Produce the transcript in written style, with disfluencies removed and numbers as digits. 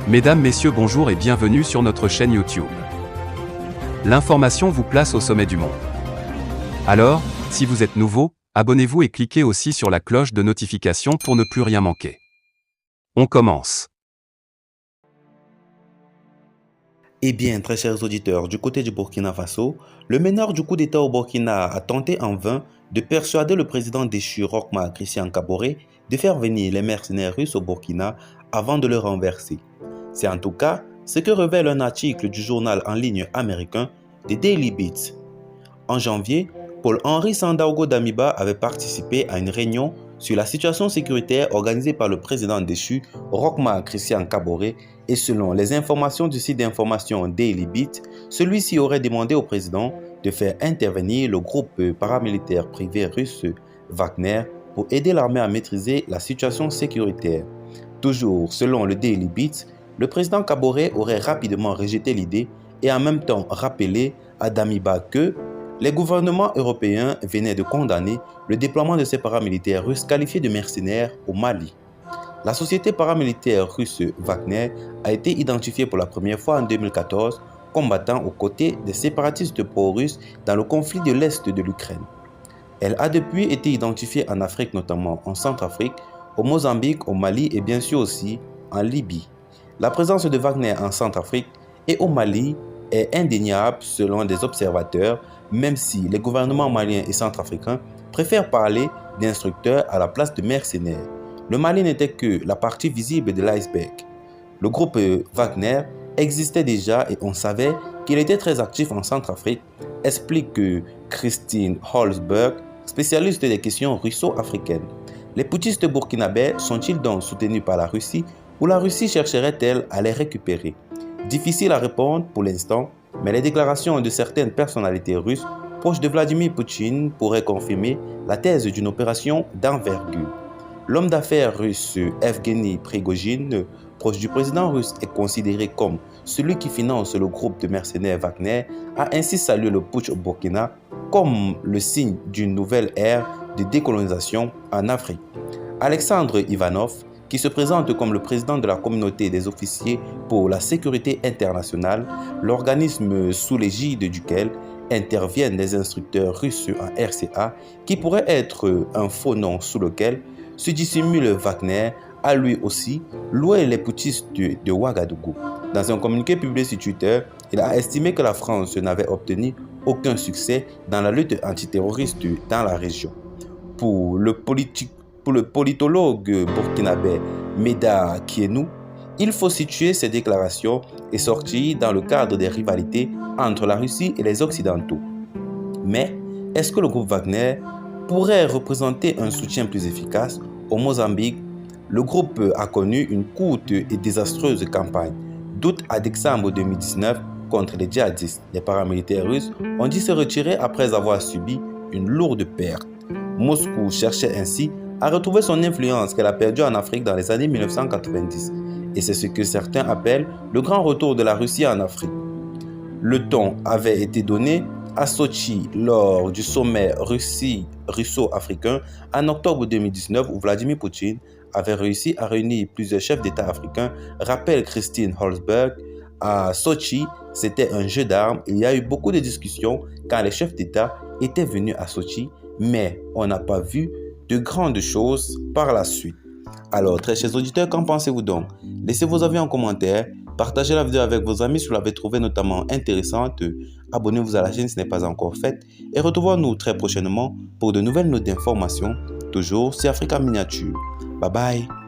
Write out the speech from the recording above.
Mesdames, Messieurs, bonjour et bienvenue sur notre chaîne YouTube. L'information vous place au sommet du monde. Alors, si vous êtes nouveau, abonnez-vous et cliquez aussi sur la cloche de notification pour ne plus rien manquer. On commence. Eh bien, très chers auditeurs, du côté du Burkina Faso, le meneur du coup d'État au Burkina a tenté en vain de persuader le président déchu Roch-Marc Christian Kaboré de faire venir les mercenaires russes au Burkina avant de le renverser. C'est en tout cas ce que révèle un article du journal en ligne américain The Daily Beat. En janvier, Paul-Henri Sandaogo Damiba avait participé à une réunion sur la situation sécuritaire organisée par le président déchu Roch-Marc Christian Kaboré et selon les informations du site d'information Daily Beat, celui-ci aurait demandé au président de faire intervenir le groupe paramilitaire privé russe Wagner pour aider l'armée à maîtriser la situation sécuritaire. Toujours selon le Daily Beat, le président Kaboré aurait rapidement rejeté l'idée et en même temps rappelé à Damiba que les gouvernements européens venaient de condamner le déploiement de ces paramilitaires russes qualifiés de mercenaires au Mali. La société paramilitaire russe Wagner a été identifiée pour la première fois en 2014, combattant aux côtés des séparatistes pro-russes dans le conflit de l'Est de l'Ukraine. Elle a depuis été identifiée en Afrique, notamment en Centrafrique, au Mozambique, au Mali et bien sûr aussi en Libye. La présence de Wagner en Centrafrique et au Mali est indéniable selon des observateurs, même si les gouvernements maliens et centrafricains préfèrent parler d'instructeurs à la place de mercenaires. Le Mali n'était que la partie visible de l'iceberg. Le groupe Wagner existait déjà et on savait qu'il était très actif en Centrafrique, explique Christine Holzberg, spécialiste des questions russo-africaines. Les putschistes burkinabés sont-ils donc soutenus par la Russie ou la Russie chercherait-elle à les récupérer? Difficile à répondre pour l'instant, mais les déclarations de certaines personnalités russes proches de Vladimir Poutine pourraient confirmer la thèse d'une opération d'envergure. L'homme d'affaires russe Evgeny Prigojine, proche du président russe et considéré comme celui qui finance le groupe de mercenaires Wagner, a ainsi salué le putsch au Burkina comme le signe d'une nouvelle ère de décolonisation en Afrique. Alexandre Ivanov, qui se présente comme le président de la communauté des officiers pour la sécurité internationale, l'organisme sous l'égide duquel interviennent les instructeurs russes en RCA, qui pourrait être un faux nom sous lequel se dissimule Wagner, a lui aussi loué les putschistes de Ouagadougou. Dans un communiqué publié sur Twitter, il a estimé que la France n'avait obtenu aucun succès dans la lutte antiterroriste dans la région. Pour le politologue burkinabé Meda Kienou, il faut situer ces déclarations et sortir dans le cadre des rivalités entre la Russie et les Occidentaux. Mais est-ce que le groupe Wagner pourrait représenter un soutien plus efficace? Au Mozambique, le groupe a connu une courte et désastreuse campagne. D'août à décembre 2019 contre les djihadistes, les paramilitaires russes ont dû se retirer après avoir subi une lourde perte. Moscou cherchait ainsi à retrouver son influence qu'elle a perdue en Afrique dans les années 1990. Et c'est ce que certains appellent le grand retour de la Russie en Afrique. Le ton avait été donné à Sochi lors du sommet russo-africain en octobre 2019 où Vladimir Poutine avait réussi à réunir plusieurs chefs d'État africains, rappelle Christine Holzberg. À Sochi, c'était un jeu d'armes. Il y a eu beaucoup de discussions quand les chefs d'État étaient venus à Sochi, mais on n'a pas vu de grandes choses par la suite. Alors, très chers auditeurs, qu'en pensez-vous donc? Laissez vos avis en commentaire, partagez la vidéo avec vos amis si vous l'avez trouvée notamment intéressante, abonnez-vous à la chaîne si ce n'est pas encore fait et retrouvons-nous très prochainement pour de nouvelles notes d'information, toujours sur Africa Miniature. Bye bye!